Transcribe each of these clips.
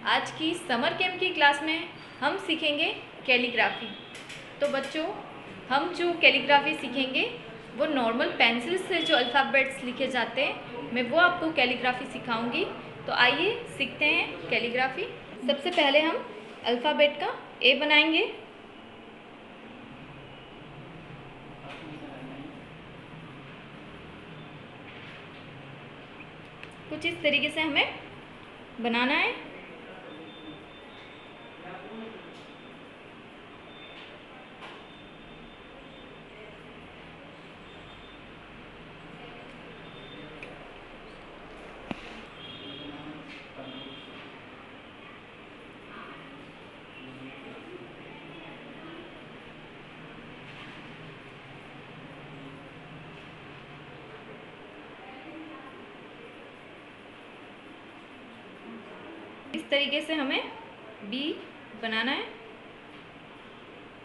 आज की summer camp की क्लास में हम सीखेंगे कैलीग्राफी। तो बच्चों, हम जो कैलीग्राफी सीखेंगे वो नॉर्मल पेंसिल से जो अल्फ़ाबेट्स लिखे जाते हैं, मैं वो आपको कैलीग्राफी सिखाऊंगी। तो आइए सीखते हैं कैलीग्राफी। सबसे पहले हम अल्फ़ाबेट का ए बनाएंगे। कुछ इस तरीके से हमें बनाना है। इस तरीके से हमें बी बनाना है।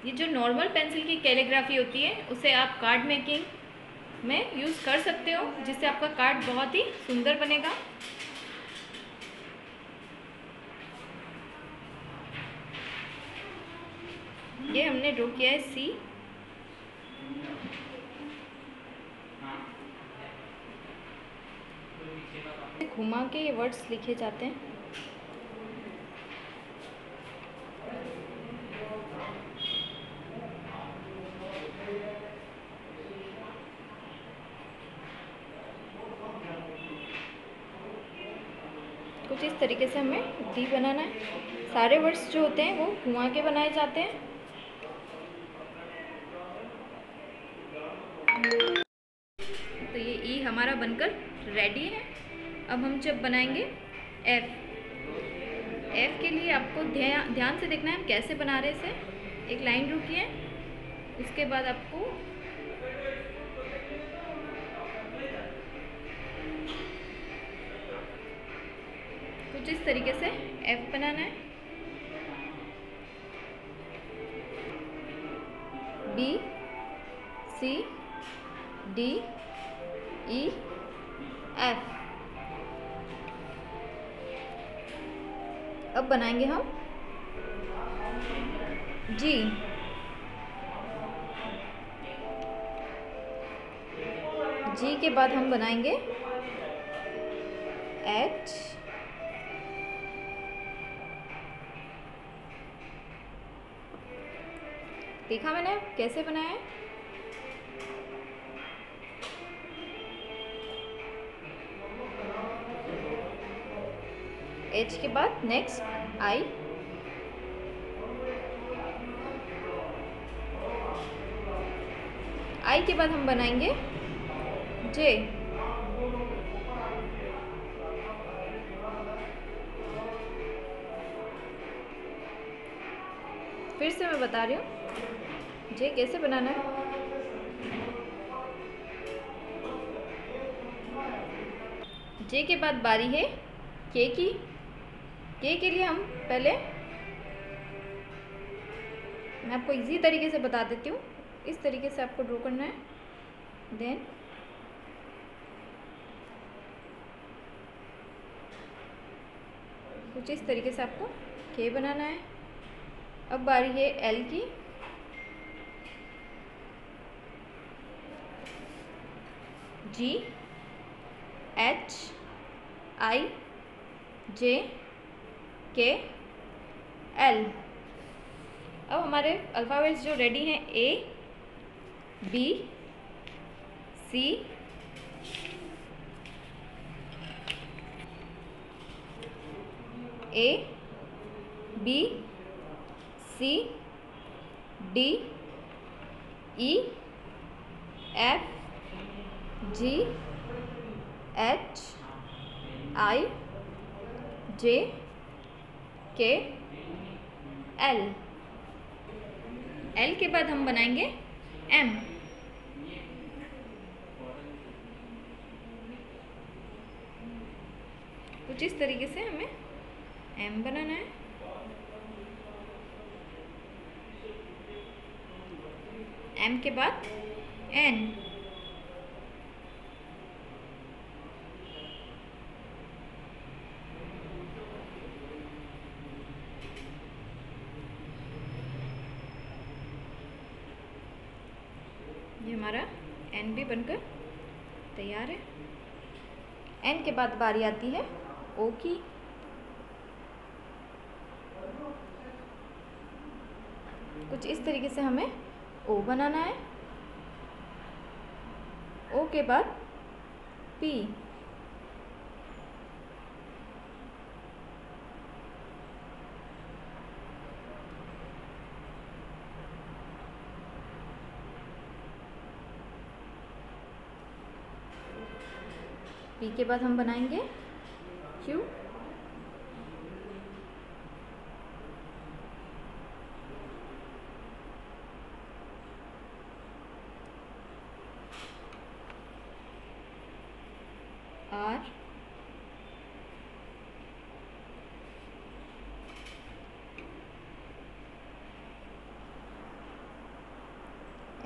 ये जो नॉर्मल पेंसिल की कैलीग्राफी होती है उसे आप कार्ड मेकिंग में यूज़ कर सकते हो, जिससे आपका कार्ड बहुत ही सुंदर बनेगा। ये हमने ड्रॉ किया है सी। घुमा के ये वर्ड्स लिखे जाते हैं। कुछ इस तरीके से हमें डी बनाना है। सारे वर्ड्स जो होते हैं वो घुमा के बनाए जाते हैं। तो ये ई हमारा बनकर रेडी है। अब हम जब बनाएंगे एफ। एफ के लिए आपको ध्यान से देखना है हम कैसे बना रहे इसे। एक लाइन ड्रॉ किए, उसके बाद आपको कुछ इस तरीके से एफ बनाना है। बी, सी, डी, ई, एफ। अब बनाएंगे हम जी। जी के बाद हम बनाएंगे एच, देखा मैंने कैसे बनाया है। एच के बाद नेक्स्ट आई, आई के बाद हम बनाएंगे जे। फिर से मैं बता रही हूँ जे कैसे बनाना है। जे के बाद बारी है के की। के के लिए हम पहले, मैं आपको इजी तरीके से बता देती हूँ। इस तरीके से आपको ड्रॉ करना है। देन कुछ इस तरीके से आपको के बनाना है। अब बारी है एल की। जी, एच, आई, जे, के, एल। अब हमारे अल्फ़ाबेट्स जो रेडी हैं ए, बी, सी, ए, बी, सी, डी, ई, एफ, जी, एच, आई, जे, के, एल। एल के बाद हम बनाएंगे एम। कुछ इस तरीके से हमें एम बनाना है। एम के बाद एन। हमारा एन भी बनकर तैयार है। एन के बाद बारी आती है ओ की। कुछ इस तरीके से हमें ओ बनाना है। ओ के बाद पी, पी के बाद हम बनाएंगे Q, R,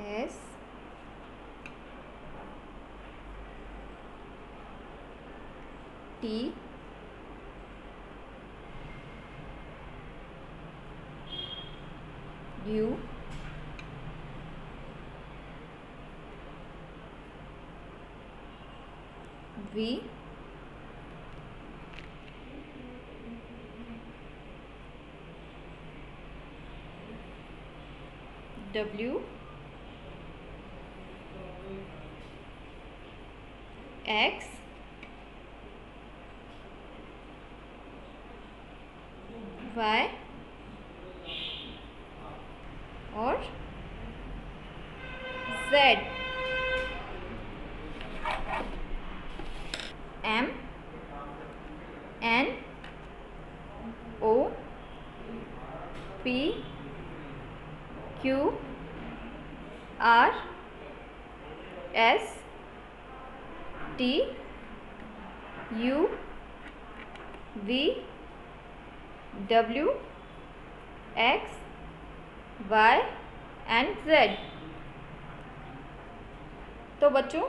S, T, U, V, W, X, Y और Z. M, N, O, P, Q, R, S, T, U, V, W, X, Y and Z. तो बच्चों,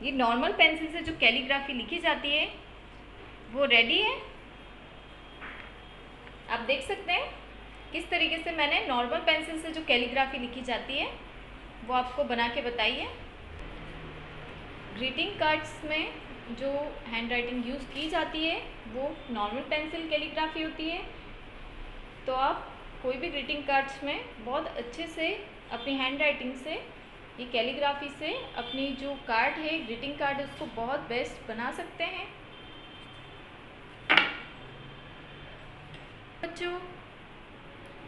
ये नॉर्मल पेंसिल से जो कैलीग्राफी लिखी जाती है वो रेडी है। आप देख सकते हैं किस तरीके से मैंने नॉर्मल पेंसिल से जो कैलीग्राफी लिखी जाती है वो आपको बना के बताई है। ग्रीटिंग कार्ड्स में जो हैंड राइटिंग यूज़ की जाती है वो नॉर्मल पेंसिल कैलीग्राफी होती है। तो आप कोई भी ग्रीटिंग कार्ड्स में बहुत अच्छे से अपनी हैंड राइटिंग से, ये कैलीग्राफी से अपनी जो कार्ड है, ग्रीटिंग कार्ड, उसको बहुत बेस्ट बना सकते हैं। बच्चों,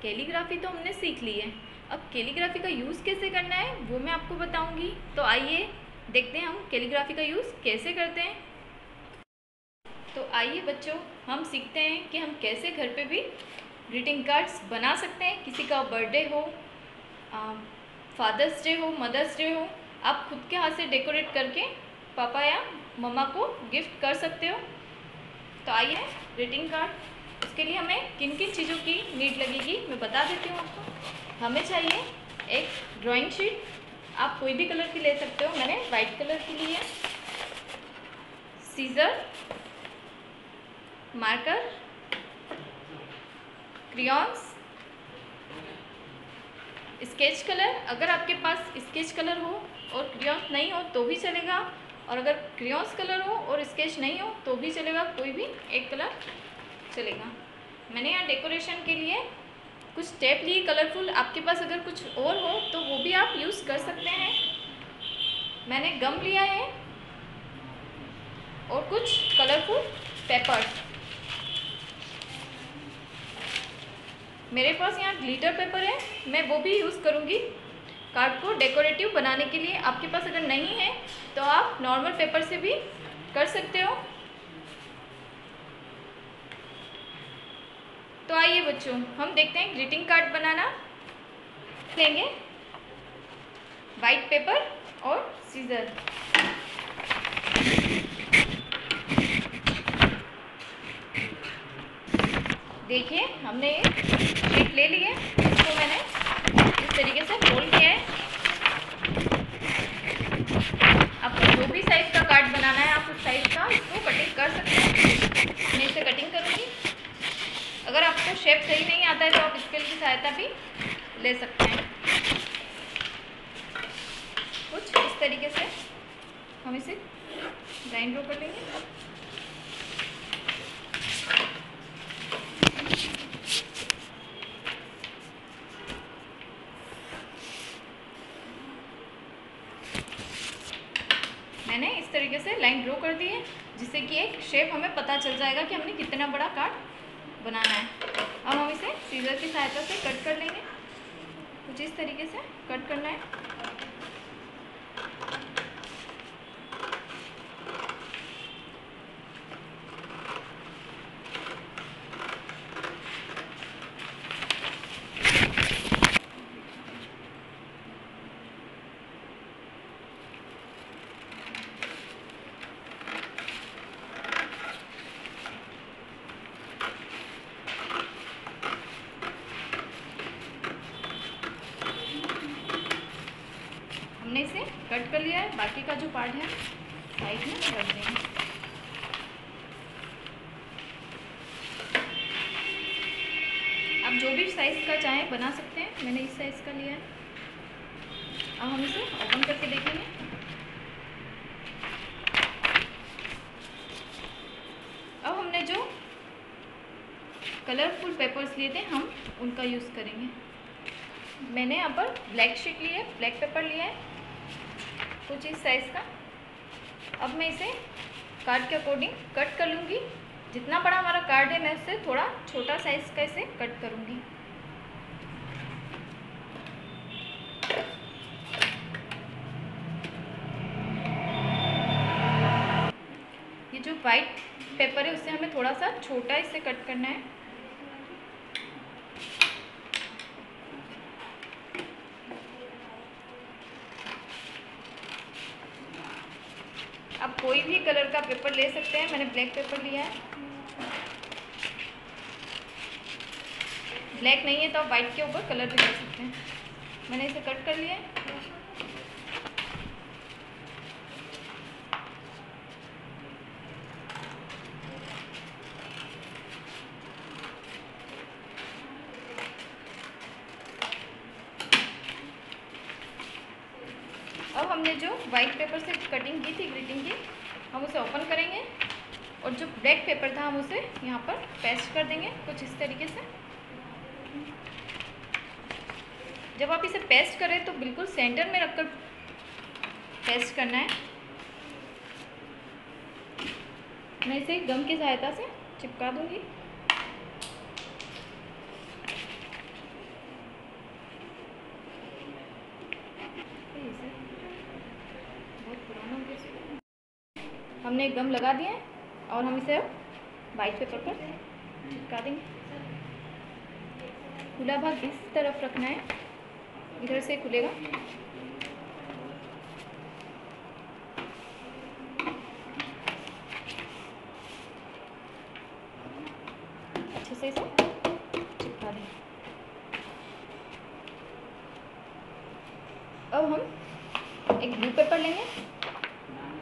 कैलीग्राफी तो हमने सीख ली है, अब कैलीग्राफी का यूज़ कैसे करना है वो मैं आपको बताऊंगी। तो आइए देखते हैं हम कैलीग्राफी का यूज़ कैसे करते हैं। तो आइए बच्चों, हम सीखते हैं कि हम कैसे घर पे भी ग्रीटिंग कार्ड्स बना सकते हैं। किसी का बर्थडे हो, फादर्स डे हो, मदर्स डे हो, आप खुद के हाथ से डेकोरेट करके पापा या मम्मा को गिफ्ट कर सकते हो। तो आइए ग्रीटिंग कार्ड, उसके लिए हमें किन किन चीज़ों की नीड लगेगी मैं बता देती हूँ आपको। हमें चाहिए एक ड्राइंग शीट, आप कोई भी कलर की ले सकते हो, मैंने वाइट कलर की ली है। Scissor, marker, crayons, sketch colour. अगर आपके पास स्केच कलर हो और क्रेयॉन्स नहीं हो तो भी चलेगा, और अगर क्रेयॉन्स कलर हो और स्केच नहीं हो तो भी चलेगा, कोई भी एक कलर चलेगा। मैंने यहाँ डेकोरेशन के लिए कुछ टेप ली कलरफुल, आपके पास अगर कुछ और हो तो वो भी आप यूज़ कर सकते हैं। मैंने गम लिया है और कुछ कलरफुल पेपर्स। मेरे पास यहाँ ग्लिटर पेपर है, मैं वो भी यूज़ करूँगी कार्ड को डेकोरेटिव बनाने के लिए। आपके पास अगर नहीं है तो आप नॉर्मल पेपर से भी कर सकते हो। तो आइए बच्चों, हम देखते हैं ग्रीटिंग कार्ड बनाना। लेंगे वाइट पेपर और सीजर। देखिए, हमने शीट ले ली है, इसको मैंने इस तरीके से फोल्ड किया है। आपको जो भी साइज़ का कार्ड बनाना है आप उस साइज़ का इसको कटिंग कर सकते हैं। मैं इसे कटिंग करूँगी। अगर आपको शेप सही नहीं आता है तो आप स्केल की सहायता भी ले सकते हैं। तरीके से हम इसे लाइन ड्रॉ कर लेंगे। मैंने इस तरीके से लाइन ड्रॉ कर दी है, जिससे कि एक शेप हमें पता चल जाएगा कि हमने कितना बड़ा कार्ड बनाना है। अब हम इसे सीजर की सहायता से कट कर लेंगे। कुछ इस तरीके से कट करना है। हमने इसे कट कर लिया है। बाकी का जो पार्ट है साइड में रख देंगे। आप जो भी साइज़ का चाहें बना सकते हैं। मैंने इस साइज़ का लिया है। अब हम इसे ओपन करके देखेंगे। अब हमने जो कलरफुल पेपर्स लिए थे हम उनका यूज़ करेंगे। मैंने यहाँ पर ब्लैक शीट ली है, ब्लैक पेपर लिया है कुछ इस साइज़ का। अब मैं इसे कार्ड के अकॉर्डिंग कट कर लूँगी। जितना बड़ा हमारा कार्ड है मैं उससे थोड़ा छोटा साइज़ का इसे कट करूँगी। ये जो वाइट पेपर है उससे हमें थोड़ा सा छोटा इसे कट करना है। आप कोई भी कलर का पेपर ले सकते हैं। मैंने ब्लैक पेपर लिया है। ब्लैक नहीं है तो आप वाइट के ऊपर कलर भी कर सकते हैं। मैंने इसे कट कर लिया है। अब हमने जो वाइट पेपर से कटिंग की थी ग्रीटिंग की, हम उसे ओपन करेंगे और जो ब्लैक पेपर था हम उसे यहाँ पर पेस्ट कर देंगे कुछ इस तरीके से। जब आप इसे पेस्ट करें तो बिल्कुल सेंटर में रखकर पेस्ट करना है। मैं इसे गम की सहायता से चिपका दूंगी। हमने गम लगा दिया है और हम इसे वाइट पेपर पर चिपका देंगे। खुला भाग इस तरफ रखना है, इधर से खुलेगा। अच्छे से इसे चिपका दें। अब हम एक ब्लू पेपर लेंगे।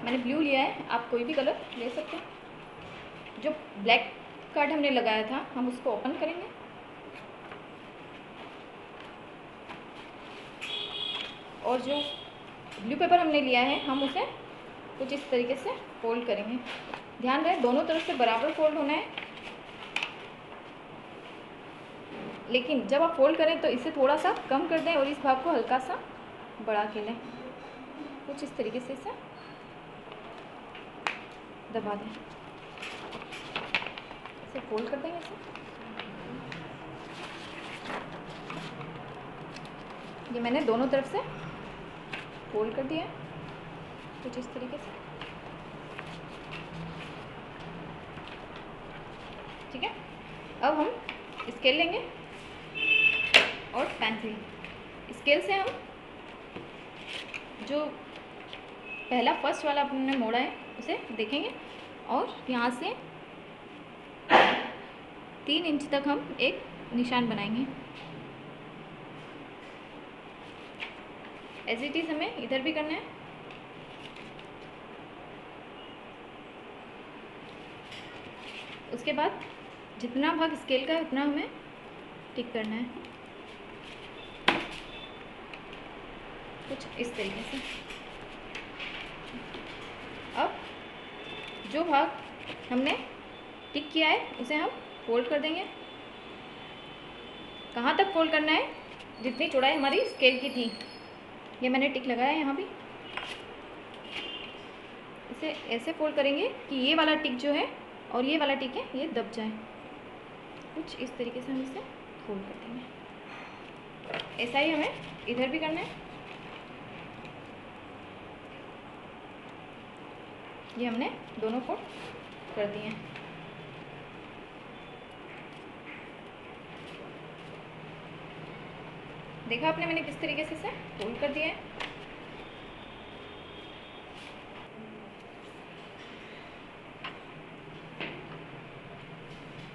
मैंने ब्लू लिया है, आप कोई भी कलर ले सकते हैं। जो ब्लैक कार्ड हमने लगाया था हम उसको ओपन करेंगे और जो ब्लू पेपर हमने लिया है हम उसे कुछ इस तरीके से फोल्ड करेंगे। ध्यान रहे दोनों तरफ से बराबर फोल्ड होना है, लेकिन जब आप फोल्ड करें तो इसे थोड़ा सा कम कर दें और इस भाग को हल्का सा बढ़ा के लें। कुछ इस तरीके से इसे दबा दें। इसे फोल्ड कर देंगे इसे। ये मैंने दोनों तरफ से फोल्ड कर दिया है कुछ इस तरीके से। ठीक है। अब हम स्केल लेंगे और पेंसिल। स्केल से हम जो पहला फर्स्ट वाला अपने मोड़ा है उसे देखेंगे और यहाँ से 3 इंच तक हम एक निशान बनाएंगे। एज इट इज़ हमें इधर भी करना है। उसके बाद जितना भाग स्केल का है उतना हमें टिक करना है कुछ इस तरीके से। जो भाग हमने टिक किया है उसे हम फोल्ड कर देंगे। कहाँ तक फोल्ड करना है? जितनी चौड़ाई हमारी स्केल की थी। ये मैंने टिक लगाया है यहाँ भी। इसे ऐसे फोल्ड करेंगे कि ये वाला टिक जो है और ये वाला टिक है ये दब जाए। कुछ इस तरीके से हम इसे फोल्ड कर देंगे। ऐसा ही हमें इधर भी करना है। ये हमने दोनों फोल्ड कर दिए हैं। देखा आपने मैंने किस तरीके से इसे फोल्ड कर दिया है।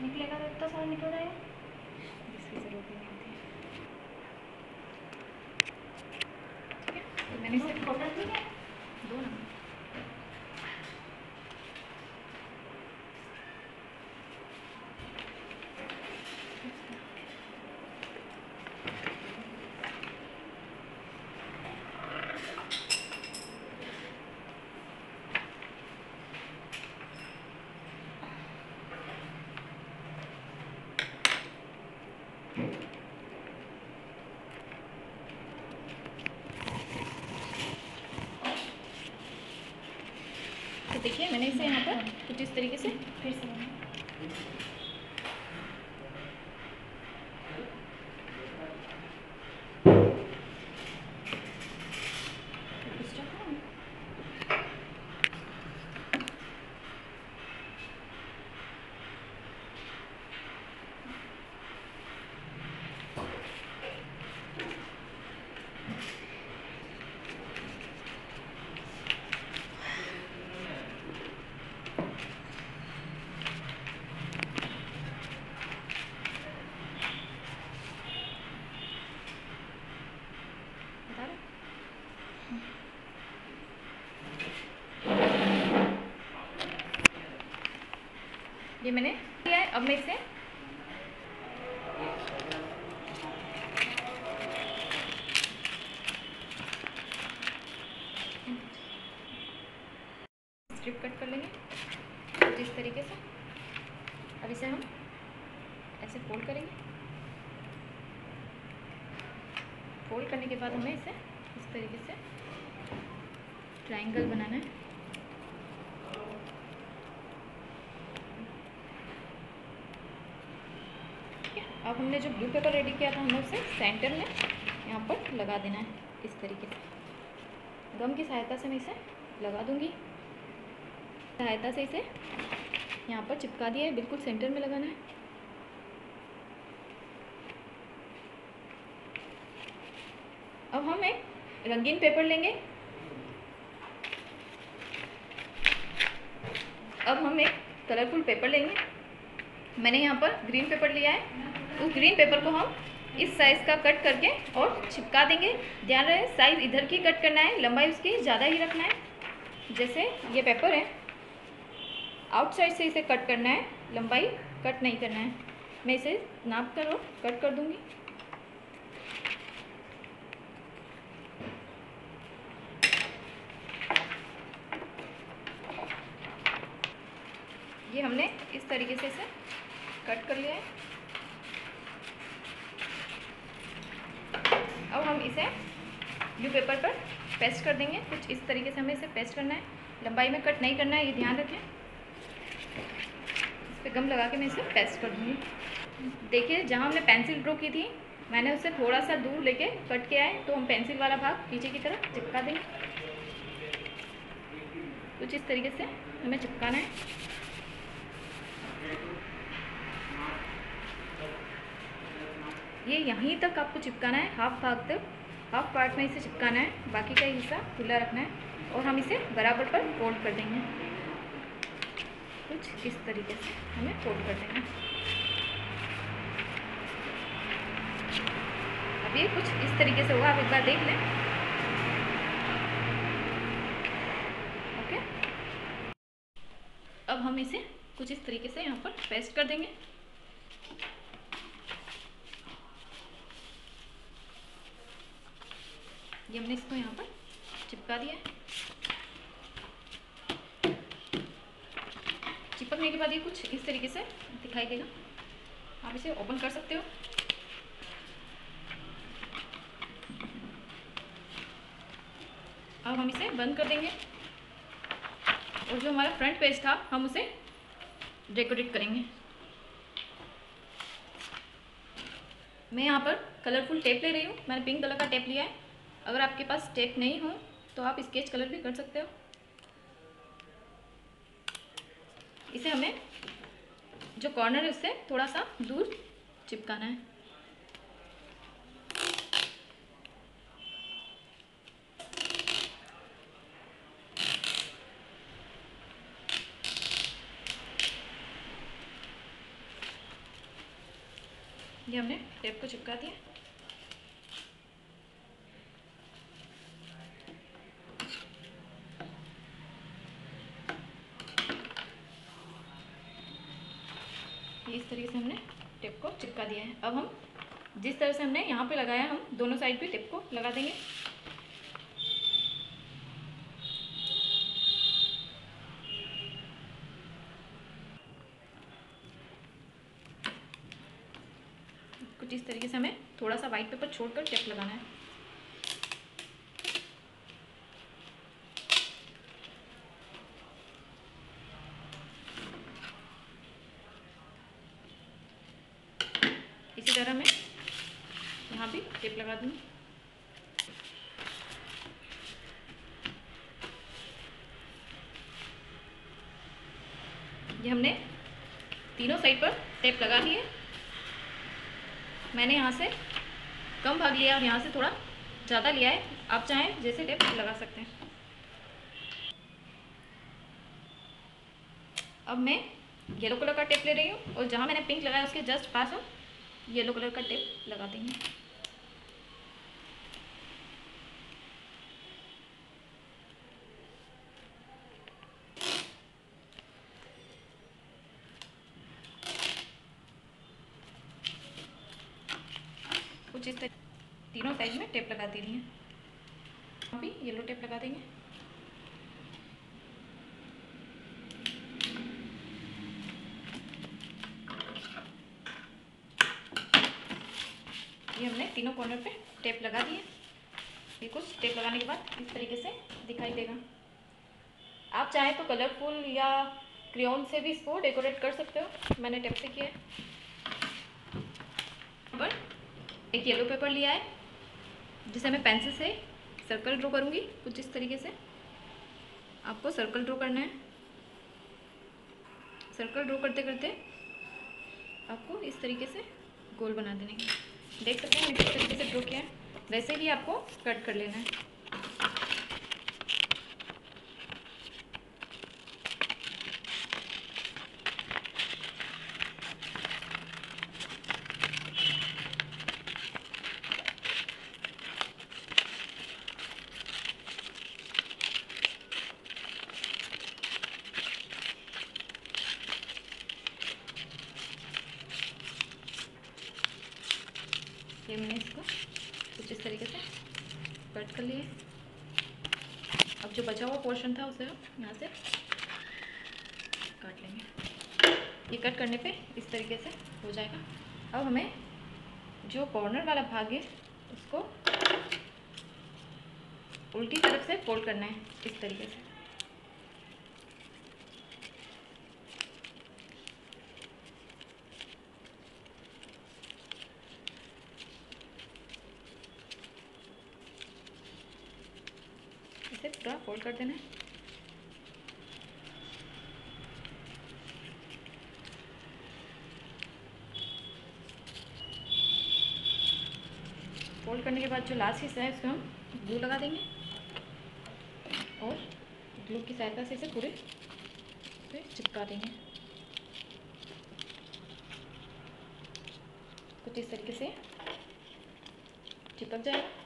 निकलेगा तो इतना सारा निकल जाएगा, इसकी जरूरत नहीं होती है। ठीक है, तो मैंने इसे फोल्ड कर दिया दो नंबर। तो देखिए मैंने इसे यहाँ पर कुछ इस तरीके से फिर से ये मैंने किया है। अब मैं इसे स्ट्रिप कट कर लेंगे कुछ इस तरीके से। अब इसे हम ऐसे फोल्ड करेंगे। फोल्ड करने के बाद हमें इसे इस तरीके से ट्रायंगल बनाना है। अब हमने जो ब्लू पेपर रेडी किया था हमें उसे सेंटर में यहाँ पर लगा देना है इस तरीके से। गम की सहायता से मैं इसे लगा दूंगी। सहायता से इसे यहाँ पर चिपका दिया है, बिल्कुल सेंटर में लगाना है। अब हम एक रंगीन पेपर लेंगे। अब हम एक कलरफुल पेपर लेंगे। मैंने यहाँ पर ग्रीन पेपर लिया है। उस ग्रीन पेपर को हम इस साइज़ का कट करके और चिपका देंगे। ध्यान रहे साइज़ इधर की कट करना है, लंबाई उसकी ज़्यादा ही रखना है। जैसे ये पेपर है, आउटसाइड से इसे कट करना है, लंबाई कट नहीं करना है। मैं इसे नाप कर और कट कर दूंगी। ये हमने इस तरीके से इसे कट कर लिया है। अब हम इसे ब्लू पेपर पर पेस्ट कर देंगे। कुछ इस तरीके से हमें इसे पेस्ट करना है, लंबाई में कट नहीं करना है, ये ध्यान रखें। इस पर गम लगा के मैं इसे पेस्ट कर दूँगी। देखिए जहाँ हमने पेंसिल ड्रॉ की थी मैंने उससे थोड़ा सा दूर लेके कट किया है, तो हम पेंसिल वाला भाग पीछे की तरफ चिपका देंगे। कुछ इस तरीके से हमें चिपकाना है। ये यहीं तक आपको चिपकाना है, हाफ भाग तक, हाफ पार्ट में इसे चिपकाना है, बाकी का हिस्सा खुला रखना है। और हम इसे बराबर पर फोल्ड कर देंगे। कुछ इस तरीके से हमें फोल्ड कर देना है। अब ये कुछ इस तरीके से होगा, आप एक बार देख लें। ओके, अब हम इसे कुछ इस तरीके से यहाँ पर पेस्ट कर देंगे। ये हमने इसको यहाँ पर चिपका दिया है। चिपकने के बाद ये कुछ इस तरीके से दिखाई देगा। आप इसे ओपन कर सकते हो। अब हम इसे बंद कर देंगे और जो हमारा फ्रंट पेज था हम उसे डेकोरेट करेंगे। मैं यहाँ पर कलरफुल टेप ले रही हूँ। मैंने पिंक कलर का टेप लिया है। अगर आपके पास टेप नहीं हो तो आप स्केच कलर भी कर सकते हो। इसे हमें जो कॉर्नर है उससे थोड़ा सा दूर चिपकाना है। ये हमने टेप को चिपका दिया। इस तरीके से हमने टेप को चिपका दिया है। अब हम जिस तरह से हमने यहाँ पे लगाया हम दोनों साइड पे टेप को लगा देंगे। कुछ इस तरीके से हमें थोड़ा सा वाइट पेपर छोड़कर टेप लगाना है। इसी तरह मैं यहाँ भी टेप लगा दूँगी। ये हमने तीनों साइड पर टेप लगा ली है। मैंने यहाँ से कम भाग लिया और यहाँ से थोड़ा ज़्यादा लिया है। आप चाहें जैसे टेप लगा सकते हैं। अब मैं येलो कलर का टेप ले रही हूँ और जहाँ मैंने पिंक लगाया उसके जस्ट पास हम येलो कलर का टेप लगा देंगे। कुछ इस तरह तीनों साइड में टेप लगा देनी है। अभी येलो टेप लगा देंगे। ये हमने तीनों कॉर्नर पे टेप लगा दिए। ये कुछ टेप लगाने के बाद इस तरीके से दिखाई देगा। आप चाहें तो कलरफुल या क्रेयॉन से भी इसको डेकोरेट कर सकते हो। मैंने टेप से किया है। पर एक येलो पेपर लिया है जिसे मैं पेंसिल से सर्कल ड्रॉ करूँगी। कुछ इस तरीके से आपको सर्कल ड्रॉ करना है। सर्कल ड्रॉ करते करते आपको इस तरीके से गोल बना देने का। देख सकते हैं मैंने किस तरीके से ड्रॉ किया है। वैसे ही आपको कट कर लेना है। ये मैंने इसको कुछ इस तरीके से कट कर लिए। अब जो बचा हुआ पोर्शन था उसे हम यहाँ से काट लेंगे। ये कट करने पे इस तरीके से हो जाएगा। अब हमें जो कॉर्नर वाला भाग है उसको उल्टी तरफ से फोल्ड करना है इस तरीके से। इसे पूरा फोल्ड कर देना है। फोल्ड करने के बाद जो लास्ट हिस्सा है उसको हम ग्लू लगा देंगे और ग्लू की सहायता से इसे पूरे पे चिपका देंगे। कुछ इस तरीके से चिपक जाएगा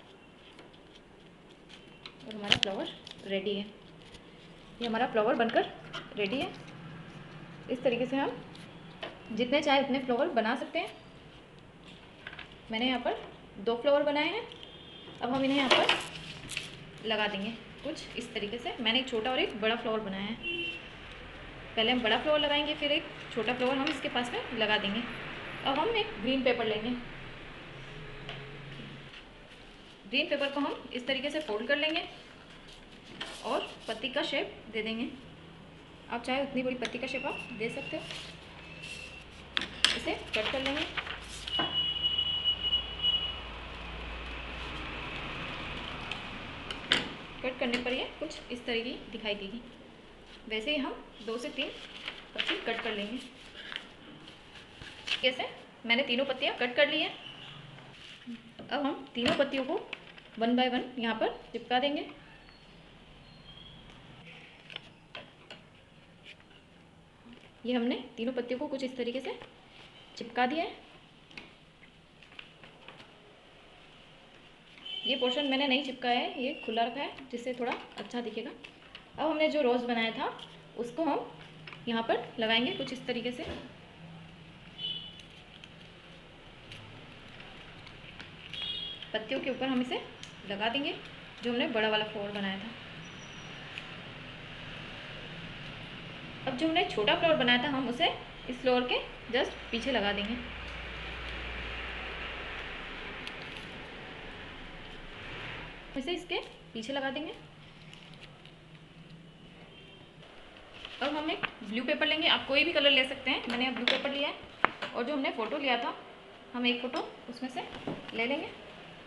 और हमारा फ्लावर रेडी है। ये हमारा फ्लावर बनकर रेडी है। इस तरीके से हम जितने चाहे उतने फ्लावर बना सकते हैं। मैंने यहाँ पर 2 फ्लावर बनाए हैं। अब हम इन्हें यहाँ पर लगा देंगे कुछ इस तरीके से। मैंने एक छोटा और एक बड़ा फ्लावर बनाया है। पहले हम बड़ा फ्लावर लगाएंगे, फिर एक छोटा फ्लावर हम इसके पास में लगा देंगे। अब हम एक ग्रीन पेपर लेंगे। ग्रीन पेपर को हम इस तरीके से फोल्ड कर लेंगे और पत्ती का शेप दे देंगे। आप चाहे उतनी बड़ी पत्ती का शेप आप दे सकते हो। इसे कट कर लेंगे। कट करने पर ये कुछ इस तरह की दिखाई देगी। वैसे ही हम 2 से 3 पत्ती कट कर लेंगे। कैसे मैंने तीनों पत्तियाँ कट कर ली हैं। अब हम तीनों पत्तियों को 1 बाय 1 यहाँ पर चिपका देंगे। ये हमने तीनों पत्तियों को कुछ इस तरीके से चिपका दिया है। ये पोर्शन मैंने नहीं चिपकाया है, ये खुला रखा है जिससे थोड़ा अच्छा दिखेगा। अब हमने जो रोज़ बनाया था उसको हम यहाँ पर लगाएंगे कुछ इस तरीके से। पत्तियों के ऊपर हम इसे लगा देंगे जो हमने बड़ा वाला फ्लावर बनाया था। अब जो हमने छोटा फ्लावर बनाया था हम उसे इस फ्लावर के जस्ट पीछे लगा देंगे। इसे इसके पीछे लगा देंगे। अब हम एक ब्लू पेपर लेंगे। आप कोई भी कलर ले सकते हैं, मैंने अब ब्लू पेपर लिया है। और जो हमने फ़ोटो लिया था हम एक फ़ोटो उसमें से ले लेंगे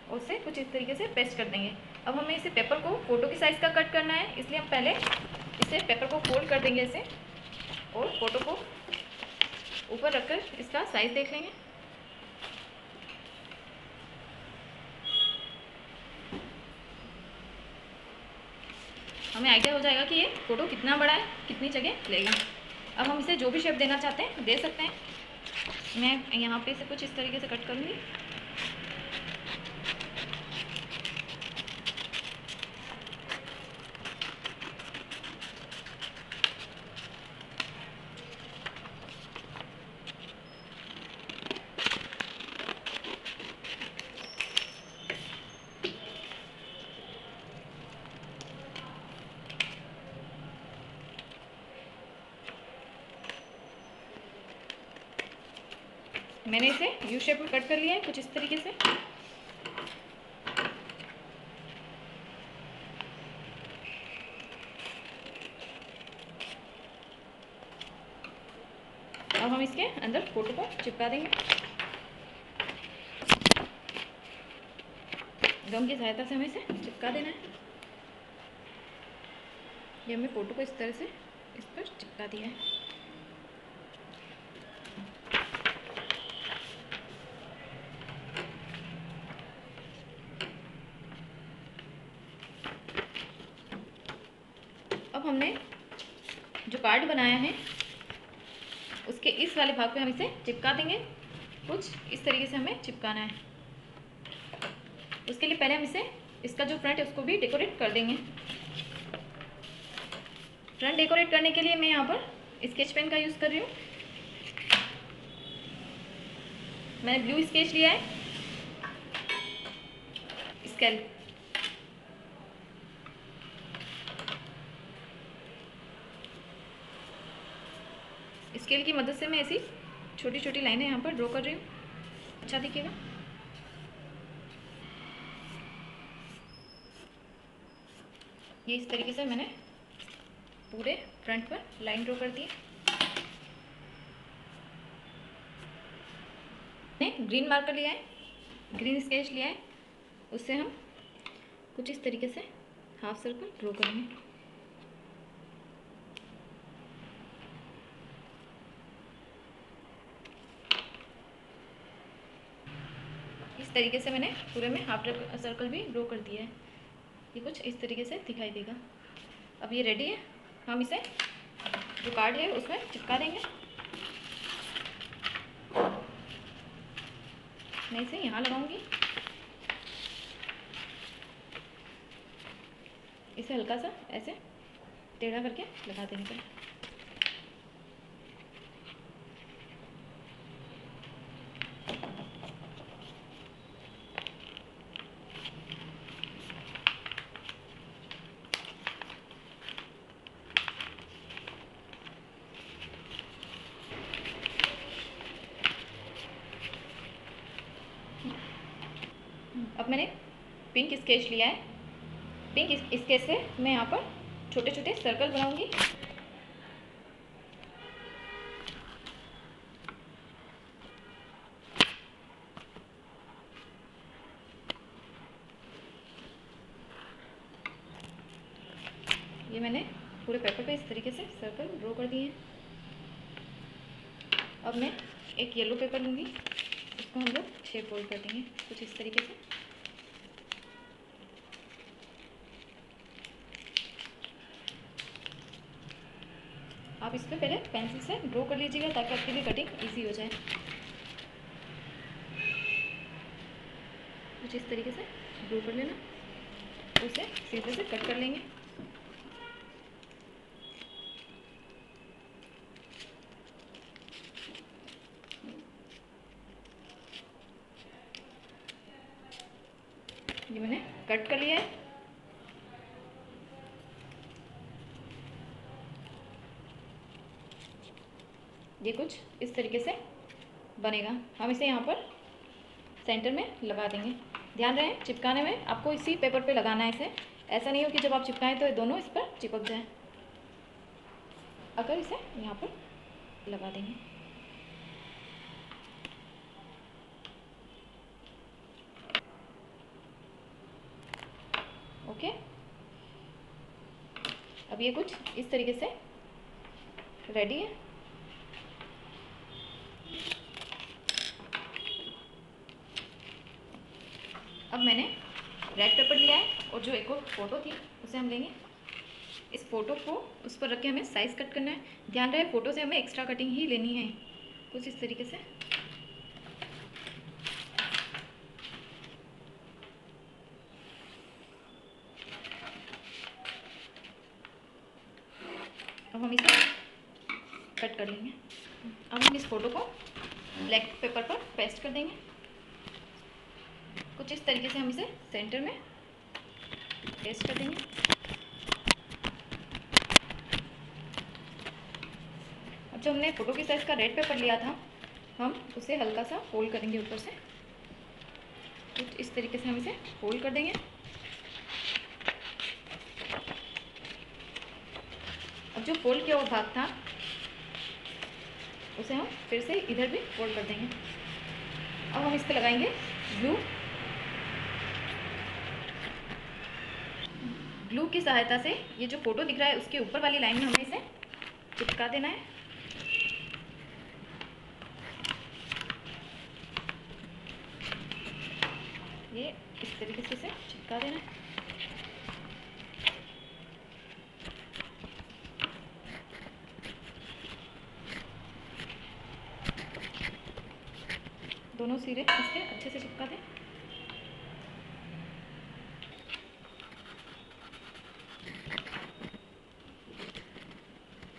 और उसे कुछ इस तरीके से पेस्ट कर देंगे। अब हमें इसे पेपर को फ़ोटो की साइज़ का कट करना है, इसलिए हम पहले इसे पेपर को फोल्ड कर देंगे इसे, और फ़ोटो को ऊपर रखकर इसका साइज़ देख लेंगे। हमें आइडिया हो जाएगा कि ये फ़ोटो कितना बड़ा है, कितनी जगह लेगा। अब हम इसे जो भी शेप देना चाहते हैं दे सकते हैं। मैं यहाँ पे इसे कुछ इस तरीके से कट करूँगी। मैंने इसे यू शेप में कट कर लिया है कुछ इस तरीके से। अब हम इसके अंदर फोटो को चिपका देंगे। गम की सहायता से हमें इसे चिपका देना है। ये हमने फोटो को इस तरह से इस पर चिपका दिया है। अब हमने जो कार्ड बनाया है उसके इस वाले भाग पे हम इसे चिपका देंगे। कुछ इस तरीके से हमें चिपकाना है। उसके लिए पहले हम इसे इसका जो फ्रंट है उसको भी डेकोरेट कर देंगे। फ्रंट डेकोरेट करने के लिए मैं यहाँ पर स्केच पेन का यूज़ कर रही हूँ। मैंने ब्लू स्केच लिया है, स्केल। स्केल की मदद से मैं ऐसी छोटी छोटी लाइनें यहाँ पर ड्रॉ कर रही हूँ, अच्छा दिखेगा। ये इस तरीके से मैंने पूरे फ्रंट पर लाइन ड्रॉ कर दी। मैंने ग्रीन मार्कर लिया है, ग्रीन स्केच लिया है, उससे हम कुछ इस तरीके से हाफ सर्कल ड्रॉ करेंगे। इस तरीके से मैंने पूरे में हाफ सर्कल भी ड्रॉ कर दिया है। ये कुछ इस तरीके से दिखाई देगा। अब ये रेडी है, हम इसे जो कार्ड है उसमें चिपका देंगे। मैं इसे यहाँ लगाऊंगी। इसे हल्का सा ऐसे टेढ़ा करके लगा देंगे। अब मैंने पिंक स्केच लिया है। पिंक स्केच से मैं यहाँ पर छोटे छोटे सर्कल बनाऊंगी। ये मैंने पूरे पेपर पे इस तरीके से सर्कल ड्रॉ कर दिए हैं। अब मैं एक येलो पेपर लूँगी, इसको हम लोग 6 फोल्ड कर देंगे कुछ इस तरीके से। आप इस पर पहले पेंसिल से ड्रॉ कर लीजिएगा ताकि आपके लिए कटिंग इजी हो जाए। कुछ इस तरीके से ड्रॉ कर लेना, उसे सीधे से कट कर लेंगे। ये मैंने कट कर लिया है। ये कुछ इस तरीके से बनेगा। हम इसे यहाँ पर सेंटर में लगा देंगे। ध्यान रहे चिपकाने में आपको इसी पेपर पे लगाना है इसे। ऐसा नहीं हो कि जब आप चिपकाएं तो ये दोनों इस पर चिपक जाए। अगर इसे यहाँ पर लगा देंगे। ओके, अब ये कुछ इस तरीके से रेडी है। अब मैंने रेड पेपर लिया है और जो एक और फोटो थी उसे हम लेंगे। इस फोटो को उस पर रख के हमें साइज़ कट करना है। ध्यान रहे फोटो से हमें एक्स्ट्रा कटिंग ही लेनी है कुछ इस तरीके से। अब हम इसे कट कर लेंगे। अब हम इस फोटो को ब्लैक पेपर पर पेस्ट कर देंगे। कुछ इस तरीके से हम इसे सेंटर में पेस्ट कर देंगे। अब जो हमने फोटो की साइज़ का रेड पेपर लिया था हम उसे हल्का सा फोल्ड करेंगे ऊपर से। कुछ इस तरीके से हम इसे फोल्ड कर देंगे। अब जो फोल्ड किया हुआ भाग था उसे हम फिर से इधर भी फोल्ड कर देंगे। अब हम इस पर लगाएंगे ग्लू। ग्लू की सहायता से ये जो फोटो दिख रहा है उसके ऊपर वाली लाइन में हमें इसे चिपका देना है। ये इस तरीके से इसे चिपका देना है। दोनों सिरे इसके अच्छे से चिपका दें।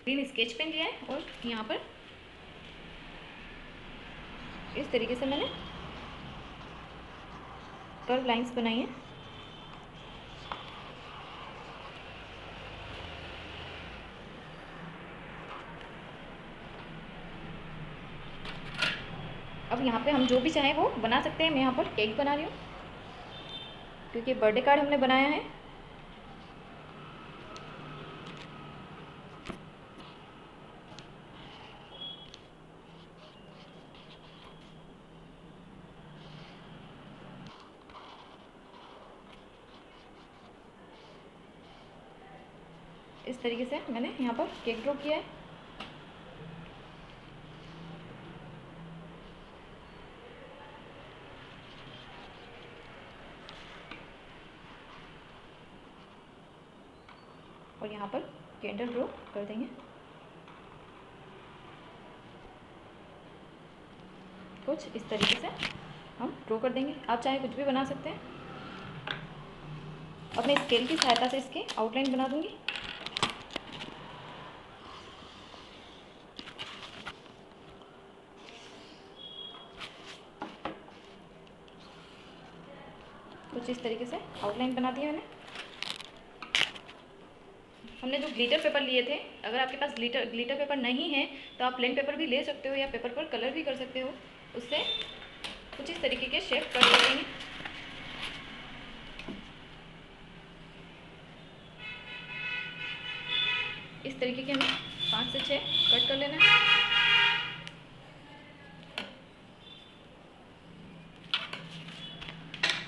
ग्रीन स्केच पेन लिया है और यहाँ पर इस तरीके से मैंने कर्व लाइंस बनाई हैं। अब यहाँ पे हम जो भी चाहें वो बना सकते हैं। मैं यहाँ पर केक बना रही हूँ क्योंकि बर्थडे कार्ड हमने बनाया है। इस तरीके से मैंने यहाँ पर केक ड्रॉ किया है। और यहाँ पर कैंडल ड्रॉ कर देंगे कुछ इस तरीके से हम ड्रॉ कर देंगे। आप चाहे कुछ भी बना सकते हैं। अपने स्केल की सहायता से इसकी आउटलाइन बना दूंगी। कुछ इस तरीके से आउटलाइन बना दी मैंने। हमने जो ग्लिटर पेपर लिए थे, अगर आपके पास ग्लिटर पेपर नहीं है तो आप प्लेन पेपर भी ले सकते हो या पेपर पर कलर भी कर सकते हो। उससे कुछ इस तरीके के शेप कर देंगे। इस तरीके के हमें 5 से 6 कट कर लेना है।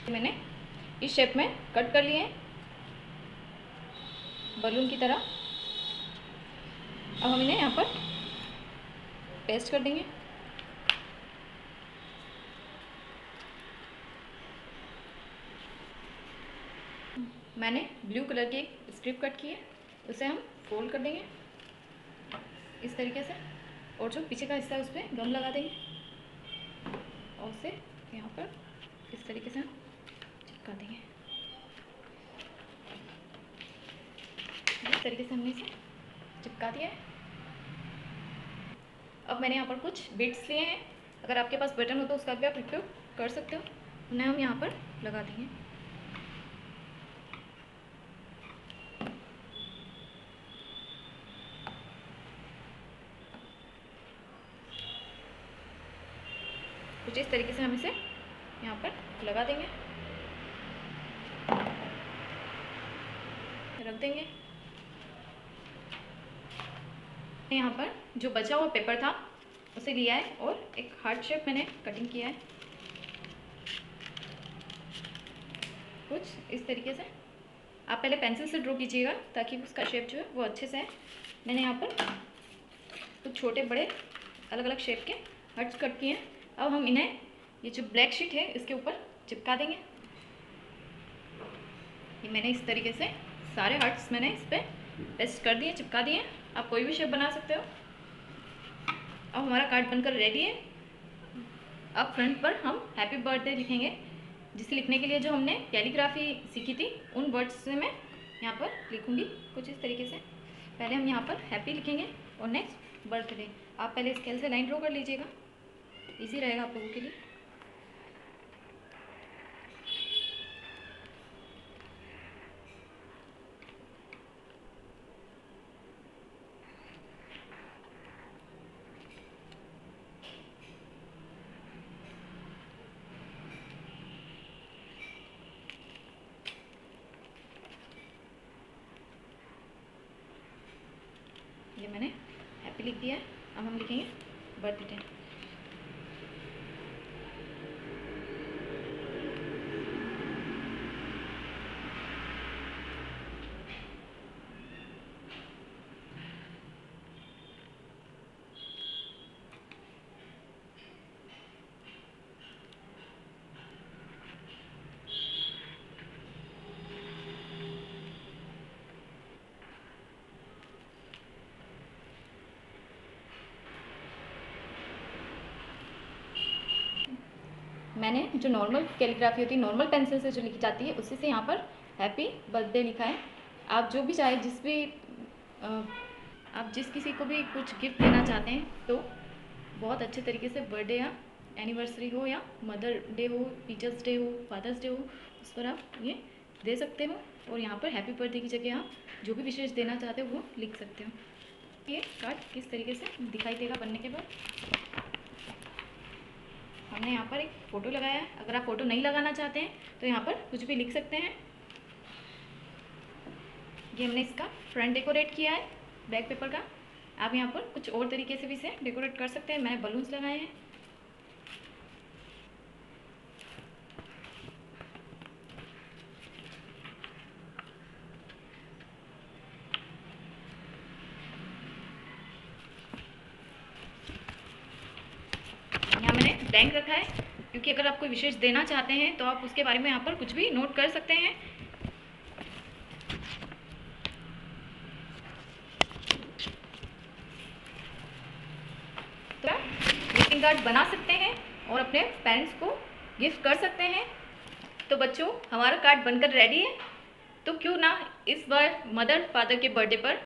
मैंने इस शेप में कट कर लिए हैं बलून की तरह। अब हम इन्हें यहाँ पर पेस्ट कर देंगे। मैंने ब्लू कलर की एक स्ट्रिप कट की है, उसे हम फोल्ड कर देंगे इस तरीके से, और जो पीछे का हिस्सा है उस पर गम लगा देंगे और उसे यहाँ पर इस तरीके से हम चिपका देंगे। इस तरीके से हमने इसे चिपका दिया है। अब मैंने यहाँ पर कुछ बीड्स लिए हैं, अगर आपके पास बटन हो तो उसका भी आप उपयोग कर सकते हो। उन्हें हम यहाँ पर लगा देंगे। कुछ इस तरीके से हम इसे यहाँ पर लगा देंगे, रख देंगे। यहाँ पर जो बचा हुआ पेपर था उसे लिया है और एक हार्ट शेप मैंने कटिंग किया है कुछ इस तरीके से। आप पहले पेंसिल से ड्रॉ कीजिएगा ताकि उसका शेप जो है वो अच्छे से है। मैंने यहाँ पर कुछ छोटे बड़े अलग अलग शेप के हार्ट्स कट किए हैं। अब हम इन्हें ये जो ब्लैक शीट है इसके ऊपर चिपका देंगे। ये मैंने इस तरीके से सारे हार्ट्स मैंने इस पर पेस्ट कर दिए, चिपका दिए। आप कोई भी शेप बना सकते हो। अब हमारा कार्ड बनकर रेडी है। अब फ्रंट पर हम हैप्पी बर्थडे लिखेंगे, जिसे लिखने के लिए जो हमने कैलीग्राफी सीखी थी उन वर्ड्स से मैं यहाँ पर लिखूँगी कुछ इस तरीके से। पहले हम यहाँ पर हैप्पी लिखेंगे और नेक्स्ट बर्थडे। आप पहले स्केल से लाइन ड्रॉ कर लीजिएगा, इजी रहेगा आप लोगों के लिए। ये मैंने हैप्पी लिख दिया है। अब हम लिखेंगे बर्थडे। मैंने जो नॉर्मल कैलीग्राफी होती है, नॉर्मल पेंसिल से जो लिखी जाती है, उसी से यहाँ पर हैप्पी बर्थडे लिखा है। आप जो भी चाहे, आप जिस किसी को भी कुछ गिफ्ट देना चाहते हैं तो बहुत अच्छे तरीके से बर्थडे या एनिवर्सरी हो या मदर डे हो, टीचर्स डे हो, फादर्स डे हो, उस पर आप ये दे सकते हो। और यहाँ पर हैप्पी बर्थडे की जगह आप जो भी विशेष देना चाहते हो वो लिख सकते हो। ये कार्ड किस तरीके से दिखाई देगा बनने के बाद। हमने यहाँ पर एक फ़ोटो लगाया है। अगर आप फ़ोटो नहीं लगाना चाहते हैं तो यहाँ पर कुछ भी लिख सकते हैं। ये हमने इसका फ्रंट डेकोरेट किया है बैक पेपर का। आप यहाँ पर कुछ और तरीके से भी इसे डेकोरेट कर सकते हैं। मैंने बलून्स लगाए हैं। यहाँ मैंने ब्लैंक रखा है क्योंकि अगर आप कोई विशेष देना चाहते हैं तो आप उसके बारे में यहाँ पर कुछ भी नोट कर सकते हैं। तो ग्रीटिंग कार्ड बना सकते हैं और अपने पेरेंट्स को गिफ्ट कर सकते हैं। तो बच्चों, हमारा कार्ड बनकर रेडी है। तो क्यों ना इस बार मदर फादर के बर्थडे पर